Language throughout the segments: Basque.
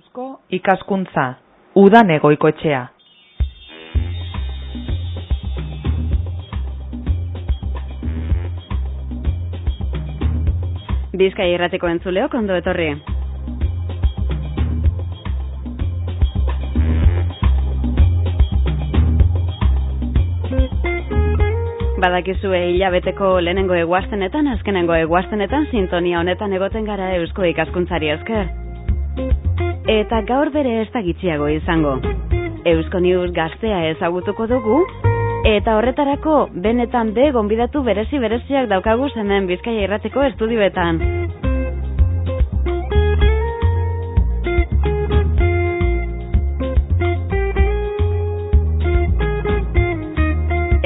Eusko ikaskuntza, udan egoikoetxea. Bizkai Irratiko entzuleok, ondo etorri. Badakizue hilabeteko lehenengo eguaztenetan, azkenengo eguaztenetan, sintonia honetan egoten gara Eusko ikaskuntzari esker. Eta gaur bere ez da gitxiago izango. Eusko News gaztea ezagutuko dugu, eta horretarako benetan gonbidatu bereziak daukagu hemen Bizkaia Irratiko estudioetan.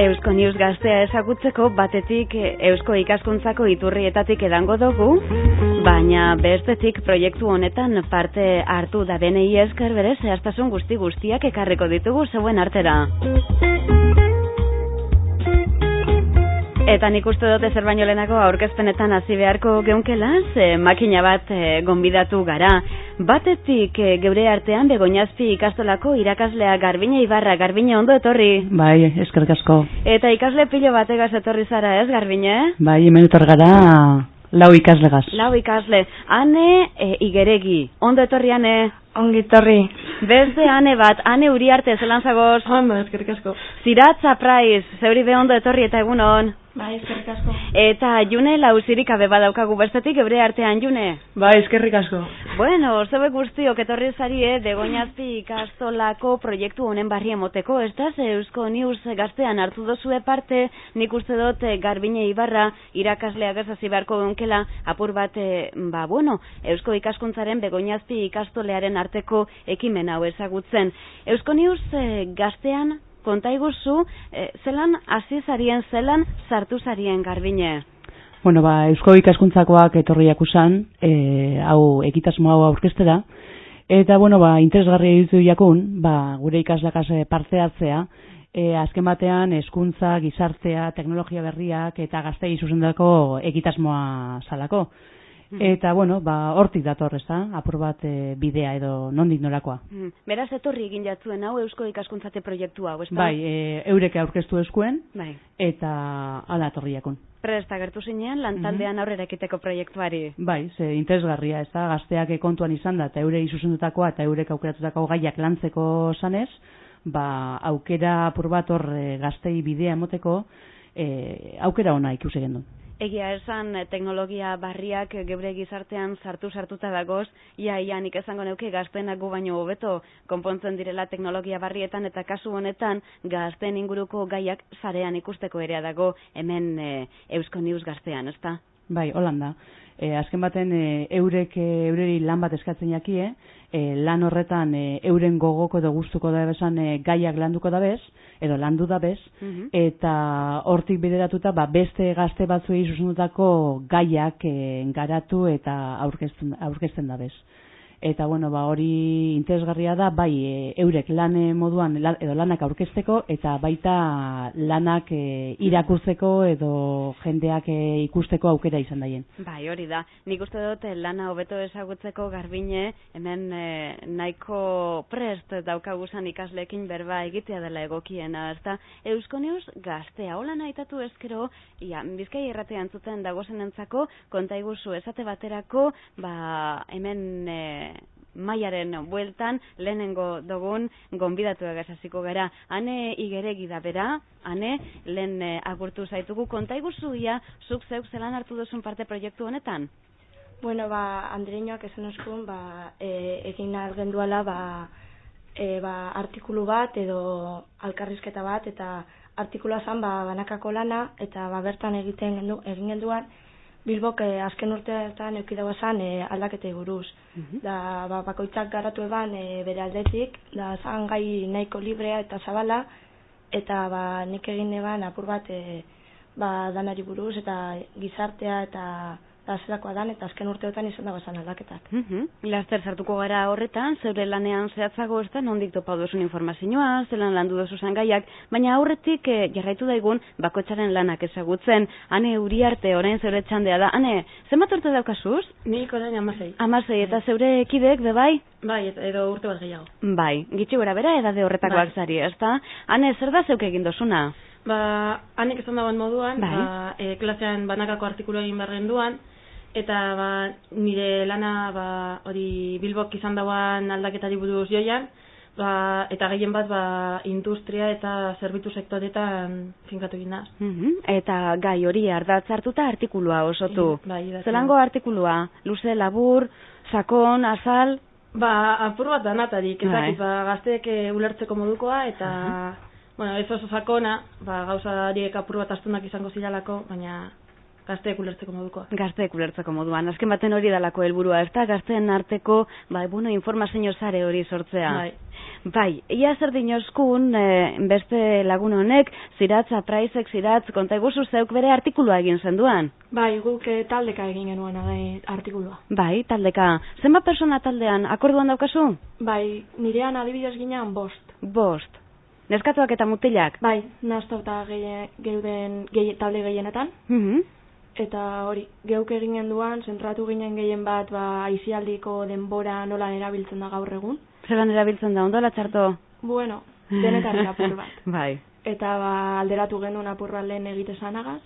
Eusko News gaztea ezagutzeko batetik Eusko ikaskuntzako iturrietatik edango dugu, baina bestetik proiektu honetan parte hartu da benei esker bere zehaztasun guztiak ekarriko ditugu zeuen artera. Eta nik uste dute zer baino lehenago aurkezpenetan hasi beharko geunkela, makina bat gonbidatu gara. Batetik geure artean Begoñazpi ikastolako irakaslea Garbine Ibarra. Garbine, ondo etorri? Bai, eskerrik asko. Eta ikasle pilo bategaz etorri zara ez, Garbine? Bai, hemen etor gara 4 ikaslegaz. 4 ikasle. Ane Igeregi. Ondo etorri, Ane? Ongi etorri. Beste Ane bat, Ane Uriarte, zelan zagoz? Ondo, eskerrik asko. Ziratza Praiz, zeuri be ondo etorri eta egunon? Bai, eskerrik asko. Eta June Lauzirik abe badaukagu bestetik geure artean, June? Bai, eskerrik asko. Bueno, zeue guztiok etorri zarie Begoñazpi ikastolako proiektu honen barri emoteko, ez da? Eusko News gaztean hartu dozue parte, nik uste dut Garbine Ibarra irakasleak ez hasi beharko dunkela apur bat, Eusko ikaskuntzaren Begoñazpi ikastolearen arteko ekimen hau ezagutzen. Eusko News gaztean konta iguzu, zelan hasi zarien, zelan sartu zarien, Garbine? Bueno, Eusko ikaskuntzakoak etorriak usan, hau egitasmo hau aurkeztera, eta interesgarria ditu jakun, gure ikaslakaz parte hartzea, azken batean hezkuntza, gizartea, teknologia berriak eta gaztei zuzendako egitasmoa salako. Eta, hortik dator, ez da, apur bat bidea edo nondik norakoa. Beraz, etorri egin jatzuen hau Eusko ikaskuntzate proiektu hau, ez da? Bai, eureke aurkeztu eskuen, bai. Eta ala etorriakon. Presta gertu zinean, lantaldean aurrera ekiteko proiektuari. Bai, interesgarria, ez da, gazteak kontuan izan da, eta eurei zuzendutakoa eta eurek aukeratutako gaiak lantzeko zanez, aukera apur bat hor gaztei bidea emoteko, aukera ona ikusi gendu. Egia esan, teknologia barriak geure gizartean sartuta dagoz, nik esango neuke gaztenak gu baino hobeto konpontzen direla teknologia barrietan, eta kasu honetan gazteen inguruko gaiak sarean ikusteko ere dago hemen Eusko News gaztean, ezta? Bai, holanda. Azken baten eureri lan bat eskatzen jakie, lan horretan euren gogoko edo gustuko da bezan gaiak landuko da bez, edo landu da bez, eta hortik bideratuta beste gazte batzuei zuzendutako gaiak garatu eta aurkezten da bez. Eta hori interesgarria da, eurek lan moduan edo lanak aurkezteko eta baita lanak irakurtzeko edo jendeak ikusteko aukera izan daien. Bai, hori da. Nik uste dut lana hobeto ezagutzeko, Garbine, hemen nahiko prest daukaguzan ikasleekin berba egitea dela egokiena, ezta? Eusko News gaztea, hola nahitatu ezkero, Bizkaia Irratean zuten dagozenentzako, konta iguzu esate baterako, hemen maiaren bueltan lehenengo dugun gonbidatuak hasiko gara. Ane Igeregi da bera, Ane, lehen agurtu zaitugu, konta iguzuia, zuk zeuk zelan hartu duzun parte proiektu honetan? Bueno, Andreinoak esan oskun, egin algen duela, artikulu bat edo alkarrizketa bat, eta artikulua zan banakako lana, eta bertan egin genduan, Bilbok azken urteetan eukidago zan aldaketei buruz. Bakoitzak garatu eban bere aldetik, zan gai nahiko librea eta zabala, eta nik egin eban apur bat danari buruz eta gizartea eta da zerakoa dan, eta azken urteotan izan dago esan aldaketak. Laster sartuko gara horretan, zeure lanean zehatzago ez da, nondik topa duzun informazioa, zelan landu duzuzan gaiak, baina aurretik jarraitu daigun bakotxaren lanak ezagutzen. Ane Uriarte, orain zeure txandea da. Ane, zenbat urte daukazuz? Nik orain 16. 16, eta zeure kidek, bebai? Bai, edo urte bat gehiago. Bai, gitxi gora bera edade horretakoak zari, ezta? Ane, zer da zeuk egin dozuna? Hanek esan dagoen moduan, klasean banakako artikulu egin behar genduan, eta nire lana hori Bilbok izan dagoan aldaketari buruz joian, eta gehien bat industria eta zerbitzu sektoretan finkatu egin da. Eta gai hori ardatz hartuta artikulua osotu. Zelango artikulua? Luze, labur, sakon, azal? Apur bat danatarik, ezakit, gazteek ulertzeko modukoa, eta ez oso sakona, gauza horiek apur bat astunak izango ziralako, baina gazteek ulertzeko modukoa. Gazteek ulertzeko moduan. Azken baten hori dalako helburua, ez da? Gazteen arteko, informazio sare hori sortzea. Bai, ia zer dinoskun, beste lagun honek, ziratz, apraizek, ziratz, konta iguzu zeuk bere artikulua egin zenduan. Bai, guk taldeka egin genuen artikulua. Bai, taldeka. Zenbat persona taldean, akorduan daukazu? Bai, nirean adibidez ginean 5. 5. Neskatuak eta mutilak? Bai, nahaztauta geuden talde gehienetan. Eta hori, geuk egin genduan, zentratu ginen gehien bat aisialdiko denbora nolan erabiltzen da gaur egun. Zeran erabiltzen da, ondola txarto? Bueno, denetan apur bat. Bai. Eta alderatu genuen apur bat lehen egite zanagaz,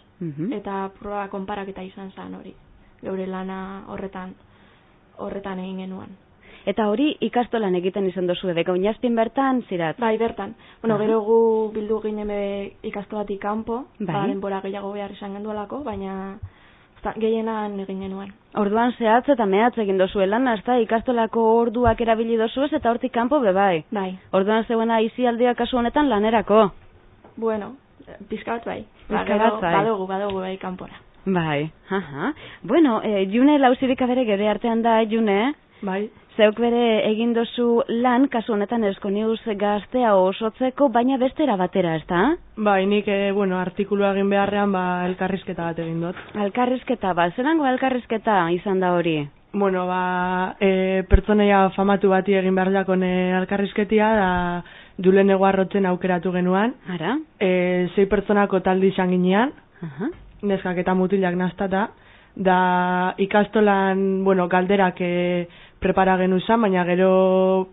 eta apurra konparaketa izan zan hori. Geure lana horretan egin genuen. Eta hori ikastolan egiten izan dozu edeko, inazpin bertan, zirat? Bai, bertan. Gero gu bildu ginen ikastolatik kanpo, denbora gehiago behar izan gendualako, baina gehienan egin genuen. Orduan zehatz eta mehatz egin dozuelan, hasta ikastolako orduak erabili dozuez eta hortik kanpo bebai. Bai. Orduan zeuena izialdia kasu honetan lanerako. Bueno, pizkat bai. Badugu bai kanpora. Bai, Bueno, June lauzirik abere gure artean da, June? Bai. Zeuk bere egin dozu lan, kasu honetan Eskonius gaztea osotzeko, baina bestera batera, ez da? Bai, nik, artikulua egin beharrean, elkarrizketa bat egin dut. Elkarrizketa bat, zelango elkarrizketa izan da hori? Bueno, pertsonaia famatu bati egin behar jakon elkarrizketia, da Julen Eguarrotzen aukeratu genuan. Ara? 6 pertsonako talde izan ginean, neskak eta mutilak naztata, da ikastolan, galderak prepara genu izan, baina gero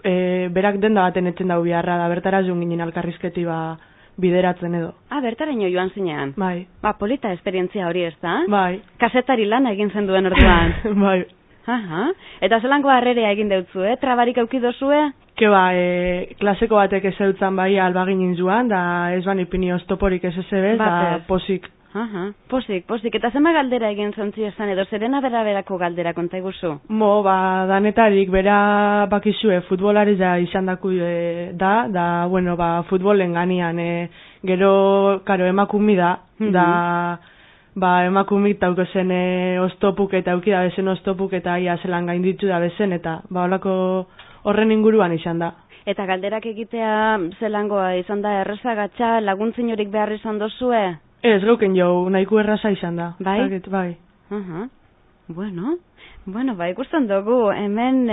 berak denda baten etzen dau biharra, da bertara joan ginen alkarrizketi bideratzen edo. Bertaraino joan zinean? Bai. Polita esperientzia hori ez da? Bai. Kasetari lana egin zen duen orduan? Bai. Eta zelango harrerea egin deutzu, trabarik aukidozue? Klaseko batek ez eutzan albaginin joan, da ez ipini oztoporik ez ezebez, da posik. Posik. Eta zema galdera egin zontzi esan edo, zerena berako galdera konta iguzu? Danetarik, bera bakizue futbolari izan daku da, futbolen ganian, gero, emakumik da, emakumik tauko zen oztopuk eta eukida bezen oztopuk eta ia zelan gainditu da bezen, eta holako horren inguruan izan da. Eta galderak egitea zelangoa izan da errezagatxa, laguntzin horik behar izan dozue? Ez, gauken jo, nahiko erraza izan da. Bai? Bai. Bueno, ikusten dugu, hemen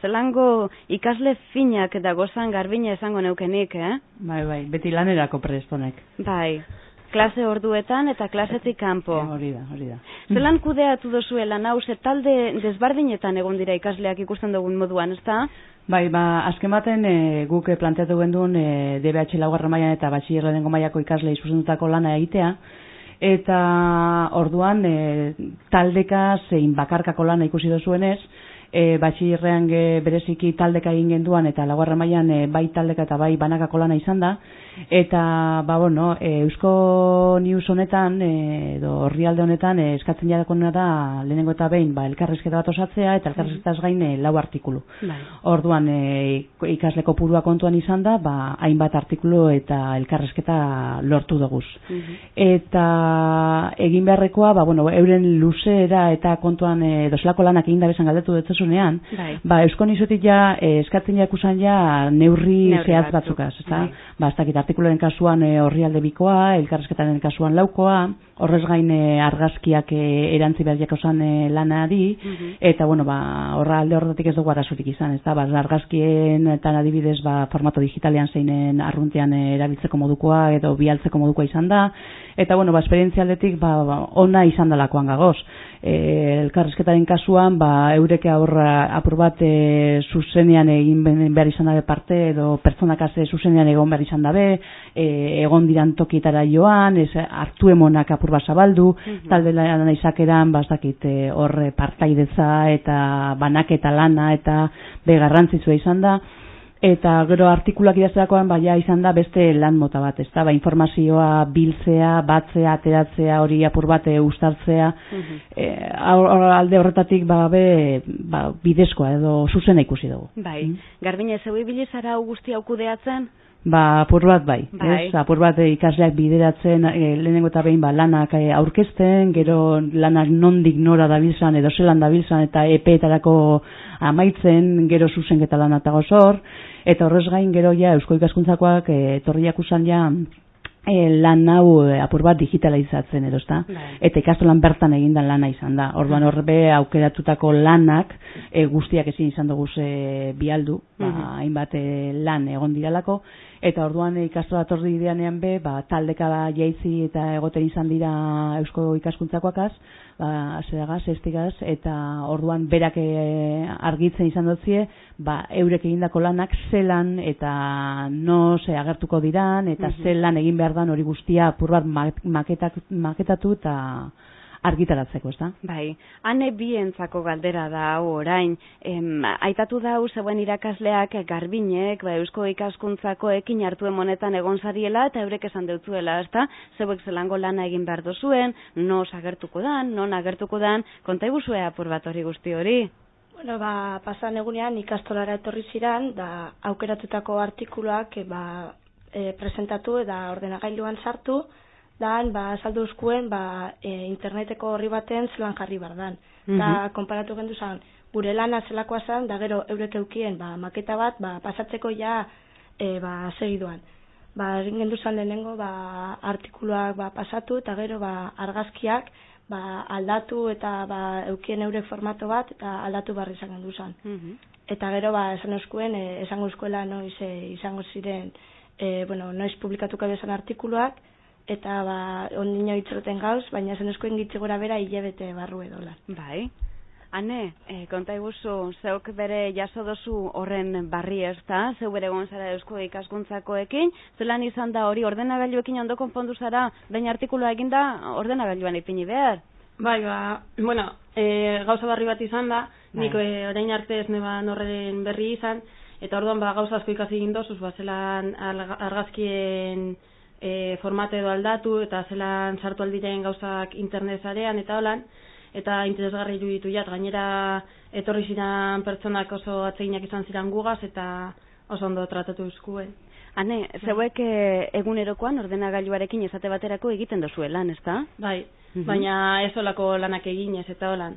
zelango ikasle finak eta gozan garbine esango neukenik, Bai, beti lanerako prestonek. Bai, klase orduetan eta klasetik kanpo. Hori da. Zelan kudeatu dozue lan hau, talde desbardinetan egon dira ikasleak ikusten dugun moduan, ez da? Bai, azken baten guk planteatu genduen DBH laugarren mailan eta batxillerra dengo mailako ikasle izuzendutako lana egitea, eta orduan taldeka zein bakarkako lana ikusi dozuenez, batxillerrean bereziki taldeka egin genduan eta laugarren mailan bai taldeka eta bai banakako lana izan da, eta Eusko News honetan edo orrialde honetan eskatzen jadakonena da lehenengo eta behin elkarrizketa bat osatzea eta elkarrizketaz gain 4 artikulu. Orduan ikasle kopurua kontuan izan da, hainbat artikulu eta elkarrizketa lortu duguz. Eta egin beharrekoa, euren luzera eta kontuan dozelako lanak egin da bezan galdetu dutzezu diozunean, Euskonizutik ja eskatzen jakusan ja neurri zehatz batzukaz, ezta? Ez dakit artikuloren kasuan orrialde bikoa, elkarrizketaren kasuan laukoa, horrez gain argazkiak erantzi behar jakosan lanari, eta horra alde horretik ez dugu arazorik izan, ezta? Argazkienetan adibidez formato digitalean zeinen arruntean erabiltzeko modukoa edo bialtzeko modukoa izan da, eta esperientzialdetik ona izan dalakoan gagoz. Elkarrizketaren kasuan eureke apur bat zuzenean egin behar izan dabe parte edo pertsonak zuzenean egon behar izan dabe, egon diran tokitara joan, hartu emonak apur bat zabaldu, talde lana izakeran hor partaidetza eta banaketa lana eta garrantzitsua izan da. Eta gero artikulak idazterakoan izan da beste lan mota bat, ezta? Informazioa biltzea, batzea, ateratzea, hori apur bat uztartzea, alde horretatik bidezkoa edo zuzena ikusi dugu. Bai, Garbine, zeu ibili zara guzti hau kudeatzen? Apur bat apur bat ikasleak bideratzen, lehenengo eta behin lanak aurkezten, gero lanak nondik nora dabiltzan edo zelan dabiltzan eta epeetarako amaitzen, gero zuzenketa lan eta gozor, eta horrez gain gero Eusko Ikaskuntzakoak etorriak usan lan hau apur bat digitalizatzen edo, ezta? Eta ikastolan bertan egindan lana izan da. Orduan horbe aukeratutako lanak guztiak ezin izan dugu bialdu, hainbat lan egon diralako, eta orduan ikastola torri ideanean taldeka jaizi eta egoten izan dira Eusko Ikaskuntzakoakaz, zeragaz, estigaz, eta orduan berak argitzen izan dutzie, eurek egindako lanak zelan eta agertuko diran, eta zelan egin behar dan hori guztia apur bat maketatu eta argitaratzeko, ezta? Bai, hane bientzako galdera da hau orain, aitatu da zeuen irakasleak Garbinek, Eusko Ikaskuntzako ekin hartu emonetan egon zariela eta eurek esan deutzuela, ezta? Zeuek zelango lana egin behar dozuen, non agertuko dan, konta iguzue apur bat hori guzti hori? Pasan egunean ikastolara etorri ziran, da aukeratutako artikuluak presentatu eta ordenagailuan sartu, saldu euskuen interneteko horri baten zelan jarri bardan. Da, konparatu gendu zan, gure lana zelakoa zan, da gero eurek eukien maketa bat pasatzeko segiduan. Egin gendu zan lehenengo artikuluak pasatu eta gero argazkiak aldatu eta eukien eurek formato bat eta aldatu barri izan gendu zan. Eta gero esan euskuen, esango euskoela noiz izango ziren, noiz publikatuko bezan artikuluak, eta ondino itxeroten gauz, baina zen eskoen gitzi gora bera hilabete barru edola. Bai. Hane, konta iguzu, zeuk bere jaso dozu horren barri ez da, zeu bere gonzara Eusko Ikaskuntzakoekin, zelan izan da hori ordenagailuekin ondo konpondu zara, baina artikulua eginda ordenagailuan ipini behar? Bai, gauza barri bat izan da, nik orain arte ez neban horren berri izan, eta orduan gauza asko ikasi egin dozuz, zelan argazkien formate edo aldatu eta zelan sartu aldiren gauzak internet zarean eta holan, eta interesgarri iruditu jat, gainera etorri ziren pertsonak oso atseginak izan ziren gugaz eta oso ondo tratatu euskuen. Hane, zeuek egunerokoan ordenagailuarekin esate baterako egiten dozuelan, ez da? Bai, baina ez olako lanak eginez eta holan.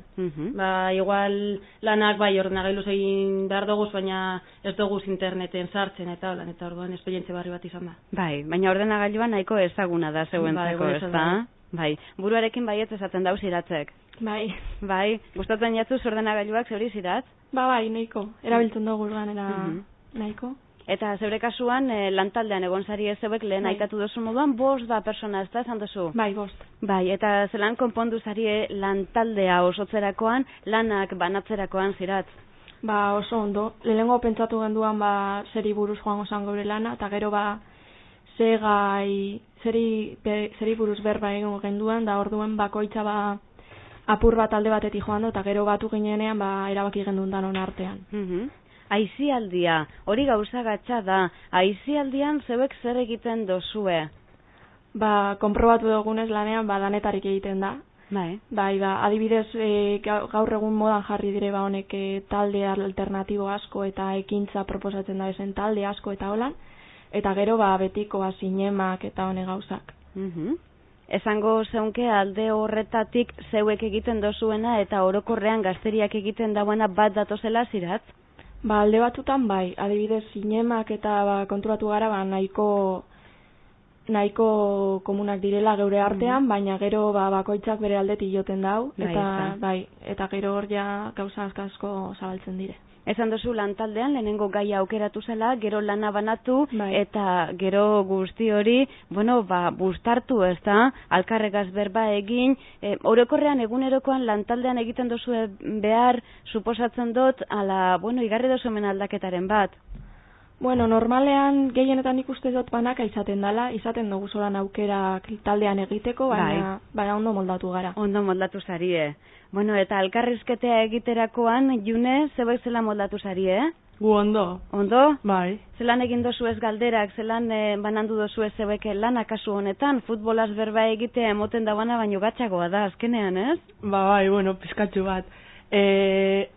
Igual lanak ordenagailuz egin behar doguz, baina ez doguz interneten sartzen eta holan, eta orduan esperientzia barri bat izan da. Bai, baina ordenagailuan nahiko ezaguna da zeuentzako, ez da? Bai, buruarekin baietz esaten dauz iratzek. Bai, gustatzen jatzuz ordenagailuak zeuri ziratz? Bai, nahiko, erabiltzen dugu nahiko. Eta zeure kasuan, lantaldean egon zari ez zeuek lehen aitatu dozu moduan, 5 persona ez da, esan dozu? Bai, 5. Bai, eta zelan konpondu zari lantaldea osotzerakoan, lanak banatzerakoan ziratz? Oso ondo. Lehenengo pentsatu genduan, zeri buruz joango zan gaur lana, eta gero zeri buruz berba egingo genduan, da orduen bakoitza apur bat alde batetik joan du, eta gero batu ginenean erabaki gendun danon artean. Aizialdia, hori gauza gatza da, aizialdian zeuek zer egiten dozue? Konprobatu dugunez lanean, danetarik egiten da. Bai, adibidez, gaur egun modan jarri dire honek talde alternatibo asko eta ekintza proposatzen da ezen talde asko eta holan, eta gero betiko zinemak eta hone gauzak. Esango zeunke alde horretatik zeuek egiten dozuena eta orokorrean gazteriak egiten dauena bat datozela ziratz? Ba, alde batutan bai, adibidez zinemak eta konturatu gara nahiko komunak direla geure artean, baina gero bakoitzak bere aldetik joten dau, eta gero hor ja gauza asko zabaltzen dire. Esan duzu lantaldean lehenengo gaia aukeratu zela, gero lana banatu, eta gero guzti hori, bustartu ez da, alkarregaz berba egin, orokorrean egunerokoan lantaldean egiten duzu behar, suposatzen dut, igarri duzu hemen aldaketaren bat. Normalean gehienetan ikuste dut banaka izaten dela, izaten dugu zolan aukerak taldean egiteko, baina ondo moldatu gara. Ondo moldatu zarie. Eta alkarrizketea egiterakoan, June, zebek zelan moldatu zarie? Gu ondo. Ondo? Bai. Zelan egin dozu ez galderak, zelan banandu dozu ez zebek lana kasu honetan, futbolaz berba egitea emoten dauana baino gatxagoa da, azkenean, ez? Bai, pizkatxu bat.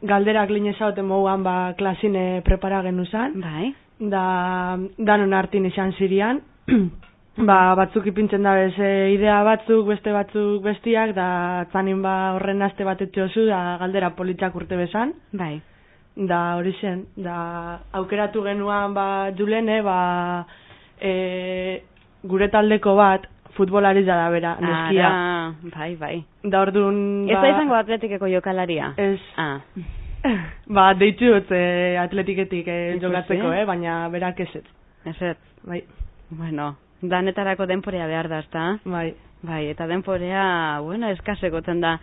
Galderak linezaoten moguan klasine prepara genuzan. Bai. Danon hartin izan zirian. Batzuk ipintzen da bez idea batzuk, beste batzuk bestiak, da zanin horren aste bat etxozu, da galdera politzak urte bezan. Bai. Da hori zen, da aukeratu genuan Julene, gure taldeko bat, futbolari da bera, neskia. Bai. Da orduan... Ez da izango atletikeko jokalaria? Ez. Deitu dut atletiketik jokatzeko, baina berak ez. Ez. Bai. Danetarako denporea behar da, ezta? Bai, eta denporea, eskasegoten da,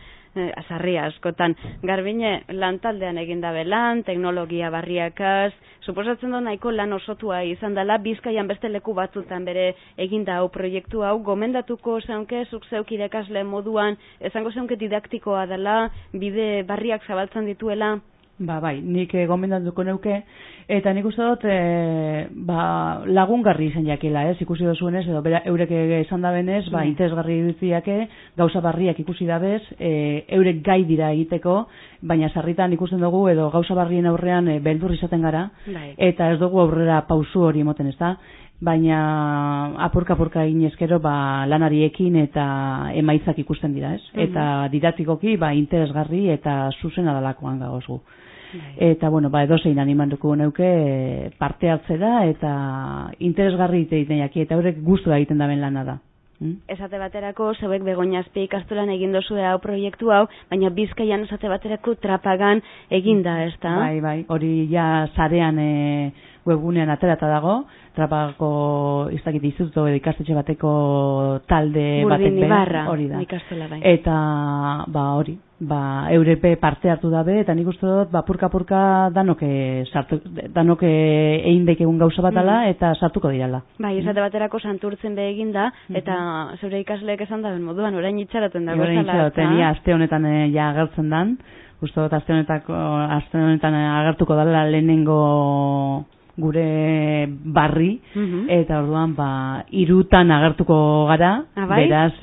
azarria askotan. Garbine, lantaldean egin dabe lan, teknologia barriakaz, suposatzen da nahiko lan osotua izan dela, Bizkaian beste leku batzutan bere eginda hau proiektu hau, gomendatuko zeunke, zuk zeuk irakasle moduan, esango zeunke didaktikoa dela, bide barriak zabaltzen dituela? Bai, nik gomendatuko neuke, eta nik uste dut lagungarri izan jakela, ikusi dozuenez, edo eurek esan da benez, interesgarri dutziake, gauza barriak ikusi dabez, eurek gai dira egiteko, baina sarritan ikusten dugu, edo gauza barrien aurrean beldur izaten gara, eta ez dugu aurrera pausu hori emoten, ez da? Baina apurka inezkero lanariekin eta emaitzak ikusten dira, ez? Eta didaktikoki interesgarri eta zuzena dalakoan gagozgu. Eta, edozein animanduko neuke parte hartzera eta interesgarri egiten jaki, eta horrek gustua egiten daben lana da. Esate baterako, zeuek Begoñazpi ikastolan egin dozu hau proiektu hau, baina Bizkaian esate baterako Trapagan eginda, ez da? Bai, hori ja sarean webgunean aterata dago, Trapako instituto edo ikastetxe bateko talde batek hori da. Ikastola bai. Eta hori, eurepe parte hartu dabe, eta nik uste dut purka danoke egin daik egun gauza batala eta sartuko dirala. Bai, esate baterako Santurtzen be eginda, eta zure ikasleek esan daben moduan, orain itxaroten dago zala. Aste honetan ja agertzen dan, uste dut aste honetan agertuko dala lehenengo gure barri, eta orduan 3 agertuko gara, beraz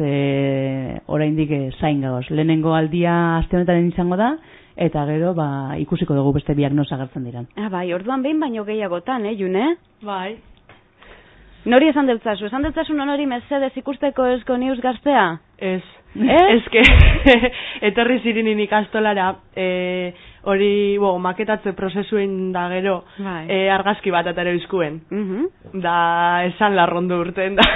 oraindik zain gagoz. Lehenengo aldia aste honetan izango da, eta gero ikusiko dugu beste biak nos agertzen diran. Bai, orduan behin baino gehiagotan, June? Bai. Nori esan deutzazu? Esan deutzazu nori mesedez ikusteko Eusko News Gaztea? Ez. Eske, etorri zirinin ikastolara, hori, maketatze prozesuen da gero, argazki bat atare bizkuen. Da, esan larrondu urten, da,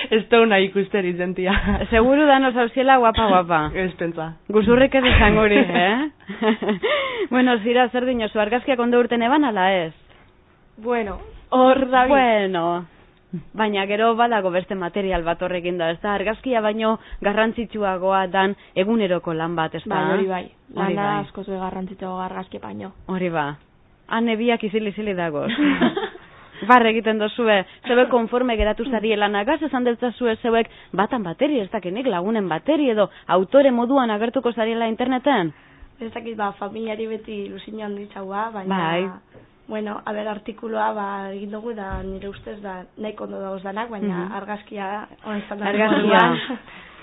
ez dauna ikusteri zentia. Seguru da nos hausiela guapa. Ez pentsa. Guzurrik ez izango hori, Zira, zer dinozu, argazkiak ondo urten eban, ala ez? Hor da. Baina gero badago beste material bat horrekin da, ez da, argazkia baino garrantzitsuagoa dan eguneroko lan bat, ez da? Bai, lana askoz garrantzitsuagoa argazki baino. Hori ba, biak izili dagoz. Egiten dozue, zeuek konforme geratu zari lanagaz, esan deltzazue zeuek batan bateri, ez dakenik lagunen bateri edo autore moduan agertuko zariela interneten? Ez dakit, familiari beti ilusio handitzagoa, baina... artikuloa egin dugu da nire ustez da nahiko ondo dagoz danak, baina argazkia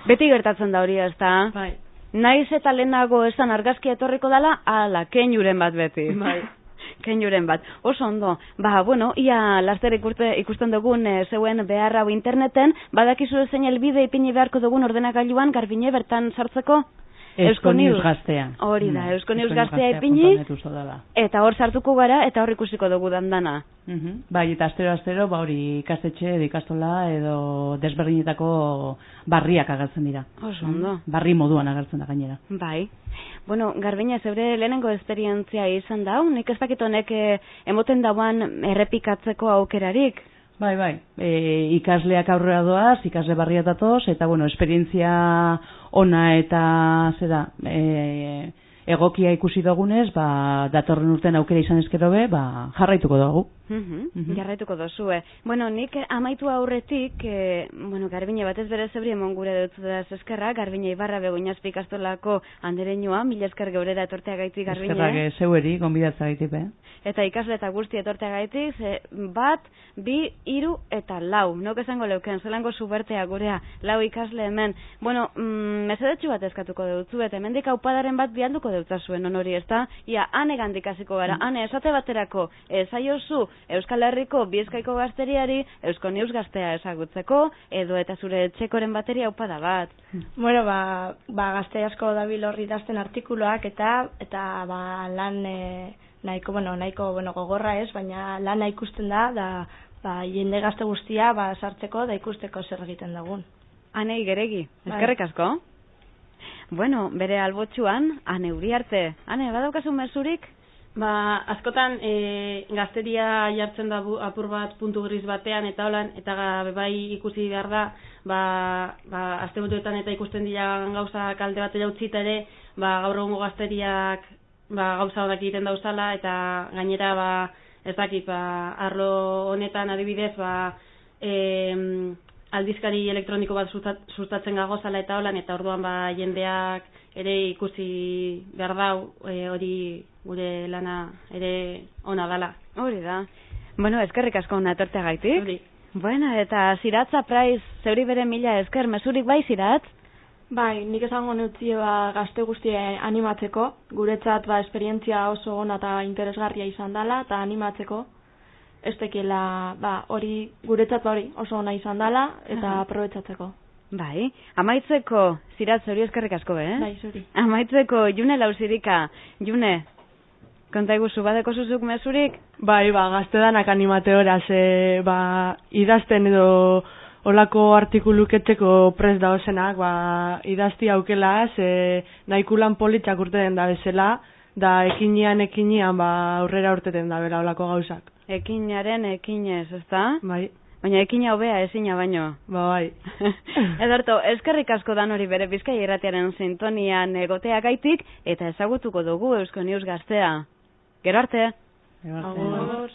beti gertatzen da hori, ez da? Bai. Naiz eta lehenago esan argazkia etorriko dela, ala, keinuren bat beti. Bai. Keinuren bat, oso ondo. Bueno, ia laster ikusten dugun zeuen behar hau interneten, badakizu zein helbide ipini beharko dugun ordenagailuan, Garbine, bertan sartzeko? Euskonius Gaztea. Hori da, Euskonius Gaztea ipini, eta hor sartuko gara, eta hor ikusiko dugu dandana. Bai, eta astero, hori ikastetxe, ikastola, edo desberdinetako barriak agertzen dira. Oso ondo. Barri moduan agertzen da gainera. Bai. Bueno, Garbine, zeure lehenengo esperientzia izan da, nik ez dakit honek emoten dauan errepikatzeko aukerarik. Bai, ikasleak aurrera doaz, ikasle barria datoz, eta, esperientzia ona eta, egokia ikusi dugunez, datorren urtean aukera izan ezkero be, jarraituko dugu. Jarraituko dozue. Bueno, nik amaitu aurretik, Garbine batez bere zeuri emon gure dutzu da eskerra, Garbine Ibarra Begoñazpi ikastolako andereñoa, mila esker geurera etortea gaitik, Garbine. Eskerrak zeueri, gonbidatza gaitik, Eta ikasle eta guzti etortea gaitik, 1, 2, 3 eta 4. Nok esango leuken, zelango subertea gurea, 4 ikasle hemen. Bueno, mesedetxu bat eskatuko dutzu, eta hemendik aupadaren bat bialduko deutzazuen onori, ezta? Ia, anegandik hasiko gara, esate baterako, esaiozu Euskal Herriko Bizkaiko gazteriari Euskonius Gaztea ezagutzeko, edo eta zure txekoren bateria aupada bat. Bueno, gazte asko dabil horri idazten artikuluak, eta lan nahiko gogorra ez, baina lana ikusten da jende gazte guztia sartzeko da ikusteko zer egiten dugun. Anei geregi, eskerrik asko. Bueno, bere albotxuan, Ane Uriarte. Ane, badaukazu mezurik? Askotan gazteria jartzen da apur bat puntu gris batean eta holan, eta bai ikusi behar da, astebutuetan eta ikusten dira gauza kalde bat utzita ere, gaur egungo gazteriak gauza honak egiten dauzala, eta gainera ez dakit, arlo honetan adibidez, aldizkari elektroniko bat sustatzen gagozala eta holan, eta orduan jendeak ere ikusi behar dau, hori gure lana ere ona dala. Hori da. Bueno, eskerrik asko ona etortea gaitik. Bueno, eta Ziratza Praiz, zeuri bere mila esker, mesurik bai, Ziratz? Bai, nik esango neutzie gazte guztie animatzeko, guretzat esperientzia oso ona eta interesgarria izan dela, eta animatzeko, ez tekiela, hori, guretzat hori oso ona izan dela, eta aprobetsatzeko. Bai, amaitzeko, Ziratz, hori eskerrik asko, Bai, zuri. Amaitzeko, June Lauzirika, June, konta iguzu, badeko zuzuk mesurik? Bai, gazte danak animate horaz, idazten edo olako artikuluketzeko prest da osenak, idazti aukelaz, nahikulan politxak urteten da bezala, da ekinean aurrera urteten da bera olako gauzak. Ekinaren ekinez, ezta? Bai. Baina ekina hobea ezina baino. Bai. Ederto, eskerrik asko dan hori bere Bizkaia Irratiaren sintonian egotea gaitik, eta ezagutuko dugu Euskonius Gaztea. Gero arte. Agur.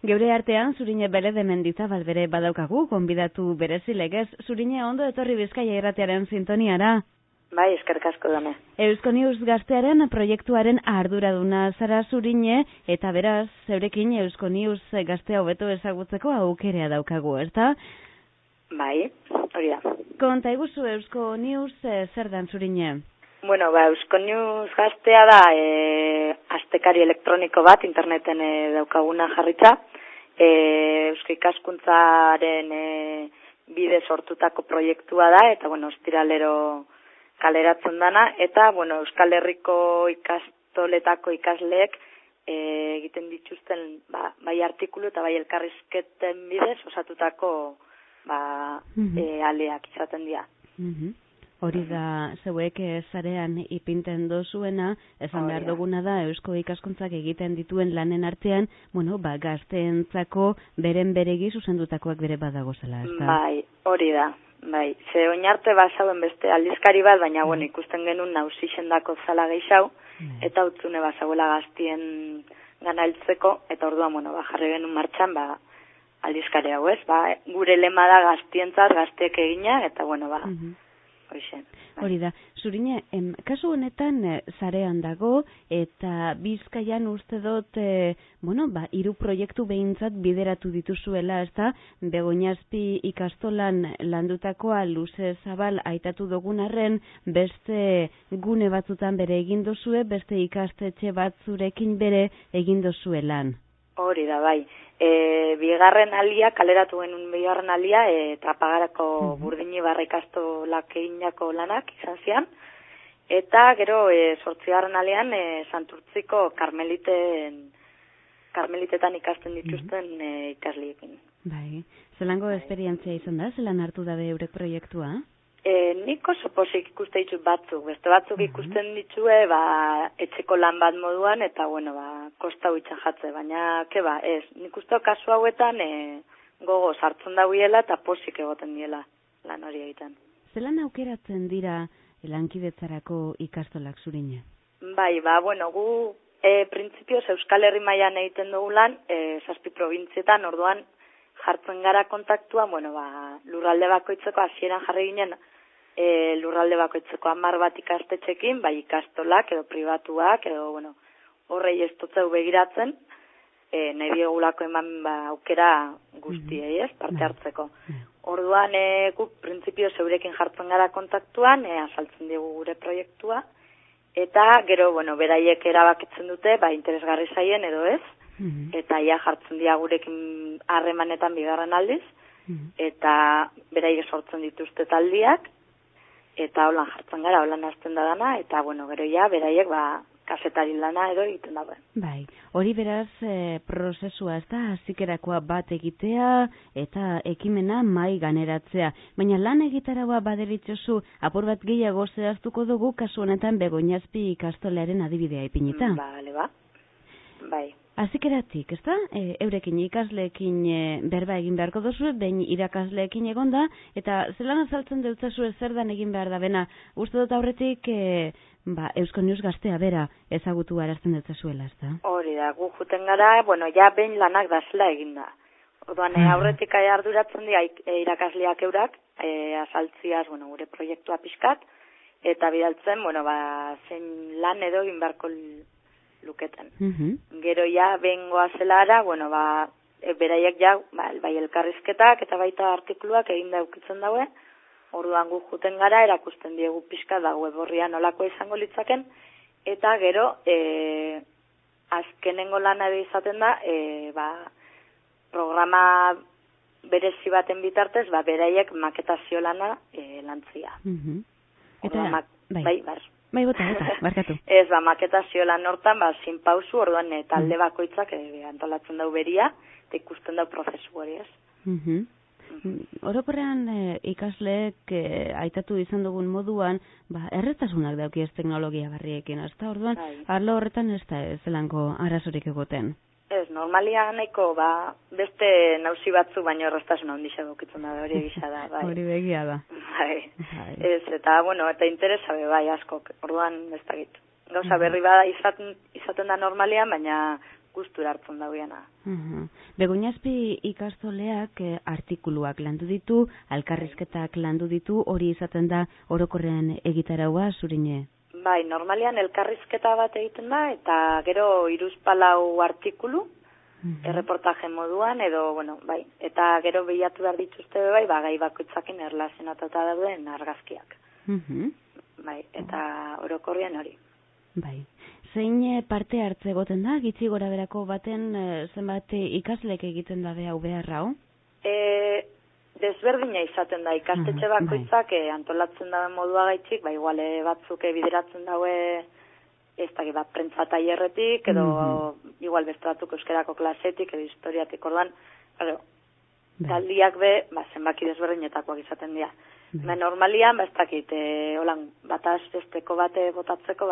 Geure artean, Zurine Belede Mendizabal bere badaukagu, gonbidatu berezilegez, Zurine ondo etorri Bizkaia Irratiaren sintoniara. Bai, eskerrik asko dame. Euskonius Gaztearen proiektuaren arduraduna zara Zurine, eta beraz, zeurekin Euskonius Gaztea hobeto ezagutzeko aukerea daukagu, ezta? Bai, hori da. Konta iguzu Euskonius zer dan Zurine? Bueno, Euskonius Gaztea da astekari elektroniko bat interneten daukaguna jarritza. Eusko ikaskuntzaren bide sortutako proiektua da, eta ostiralero kaleratzen dana, eta Euskal Herriko ikastoletako ikasleek egiten dituzten bai artikulu eta bai elkarrizketen bidez osatutako aleak izaten dira. Hori da, zeuek zarean ipinten dozuena, esan behar duguna da, Eusko ikaskuntzak egiten dituen lanen artean, gazteentzako beren beregi zuzendutakoak bere badagozela, ez da? Bai, hori da, bai. Ze oinarte bazauen beste aldizkari bat, baina, ikusten genuen nauzixen dako zala gehiago, eta utzune bazauela gaztien gana heltzeko, eta orduan, jarri genuen martxan, aldizkari hau ez, gure lema da gaztientzat, gazteek egina, eta, hoxe. Hori da, Zurine, kasu honetan sarean dago, eta Bizkaian uste dut, hiru proiektu behintzat bideratu dituzuela, ez da, Begoñazpi ikastolan landutakoa luze zabal aitatu dugun arren, beste gune batzutan bere egin dozue, beste ikastetxe batzurekin bere egin dozue lan. Hori da, bai. Bigarren alia, kaleratu genuen bigarren alia, Trapagarako Burdini Barra ikastolak eginako lanak izan zian, eta gero 8. alian Santurtziko karmelitetan ikasten dituzten ikasliekin. Bai, zelango esperientzia izan da, zelan hartu dabe eurek proiektua? Nik oso posik ikuste ditut batzuk, beste batzuk ikusten ditue, etxeko lan bat moduan, eta, kosta huitza jatze, baina, ez, nik uste kasu hauetan gogo sartzen dauiela eta posik egoten diela lan hori egiten. Zelan aukeratzen dira lankidetzarako ikastolak Zurine? Bai, gu printzipioz Euskal Herri mailan egiten dugu lan, 7 probintzietan, orduan jartzen gara kontaktua, lurralde bakoitzeko hasieran jarri ginen, lurralde bakoitzeko 10 bat ikastetxekin, bai ikastolak edo pribatuak, edo, horrei ez totzeu begiratzen, nahi diegulako eman aukera guztiei, parte hartzeko. Orduan, guk printzipio zeurekin jartzen gara kontaktuan, azaltzen diegu gure proiektua, eta gero, beraiek erabakitzen dute, interesgarri zaien edo ez, eta ia jartzen dira gurekin harremanetan bigarren aldiz, eta beraiek sortzen dituzte taldiak, eta holan jartzen gara, holan hasten da dana, eta gero ja beraiek kasetari lana edo egiten dagoen. Bai, hori beraz prozesua ez da, hazikerakoa bat egitea eta ekimena mai ganeratzea. Baina lan egitaragoa baderitzozu, apur bat gehiago zehaztuko dugu kasu honetan Begoñazpi ikastolearen adibidea ipinita. Bai. Hazikeratik, ez da? Eurekin ikasleekin berba egin beharko duzu, behin irakasleekin egonda, eta zelan azaltzen deutzazu zer dan egin behar da bena. Uste dut aurretik Euskonius Gaztea bera ezagutu arazten deutzazuela, ez da? Hori da, gu juten gara, ja behin lanak dazela eginda. Orduan aurretik arduratzen dira irakasleak eurak, azaltziaz, gure proiektua pixkat, eta bidaltzen, zein lan edo egin beharko luketen. Gero ja, bengoa zelara, beraiek ja, bai elkarrizketak eta baita artikuluak egin daukitzen daue, orduan gu juten gara, erakusten diegu pixka da web horrian nolako izango litzaken, eta gero, azkenengo lana edo izaten da, programa berezi baten bitartez, beraiek maketazio lana lantzia. Eta, bai, Bai, bota, barkatu. Ez, maketazio lan hortan, sin pausu, orduan talde bakoitzak antolatzen dau beria, eta ikusten dau prozesu hori, ez. Orokorrean ikasleek aitatu izan dugun moduan, erretasunak dauki ez teknologia barriekin, ez da, orduan, arlo horretan ez da zelanko arazorik egoten. Ez, normalia nahiko, beste nauzi batzu, baino errastasuna ondisa dukitzen da, hori egisa da, bai. Hori begia da. Bai, ez, eta, eta interesa bai askok, orduan ez dakit. Gauza berri bada izaten da normalian, baina gustura hartzen dauiana. Begoñazpi ikastoleak artikuluak landu ditu, alkarrizketak landu ditu, hori izaten da orokorrean egitaraua, Zurine? Bai, normalian elkarrizketa bat egiten da, eta gero 3-4 artikulu, erreportaje moduan, edo, bai, eta gero bilatu behar dituzte gai bakoitzakin erlazionatuta dauden argazkiak. Bai, eta orokorrean hori. Bai. Zein parte hartze egoten da, gitzi gora berako baten zenbat ikaslek egiten da hau beharra, Desberdina izaten da, ikastetxe bakoitzak antolatzen dauen modua gaitxik, iguale batzuk bideratzen daue, ez da, prentza tailerretik, edo igual beste batzuk euskerako klasetik, edo historiatik, orduan, taldiak zenbaki desberdinetakoak izaten dira. Normalian, ez dakit, holan, bataz besteko bate botatzeko,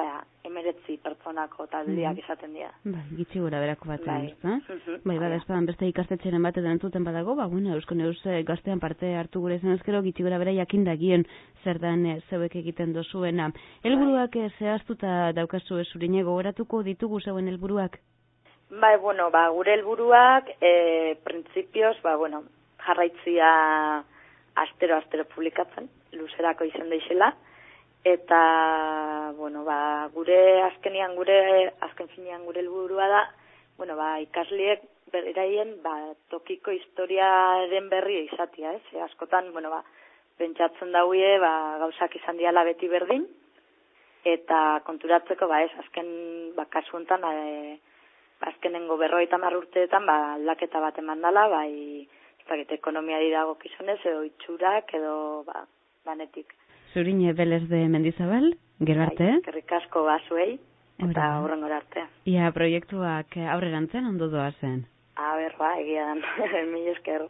19 pertsonako taldiak izaten dira. Gitzi gura berako batean, ez da? Bada, espadan beste ikastetxeren bate denentuten badago, Euskoneus Gaztean parte hartu gure izan ezkero, gitzi gura bera jakindagien zer den zeuek egiten dozuena. Helburuak zehaztuta daukazu Zurine, gogoratuko ditugu zeuen helburuak? Gure helburuak, printzipioz, jarraitzia astero publikatzen, luzerako izan deixela, eta, bueno, ba, azken finean gure helburua da, bueno, ba, ikasliek beraien, ba, tokiko historiaren berri izatea, askotan, bueno, ba, pentsatzen dauie, ba, gauzak izan diala beti berdin, eta konturatzeko, ba, azken, ba, kasu honetan, azkenengo 50 urteetan, ba, aldaketa bat eman dela, bai, ekonomia dago kizunez, edo itxurak, edo, ba, banetik. Zurine Belez de Mendizabal, gero arte? Eskerrik asko bazuei, eta hurrengora arte. Ia proiektuak aurrerantzen ondo doazen? Ba, egia dan, mila esker.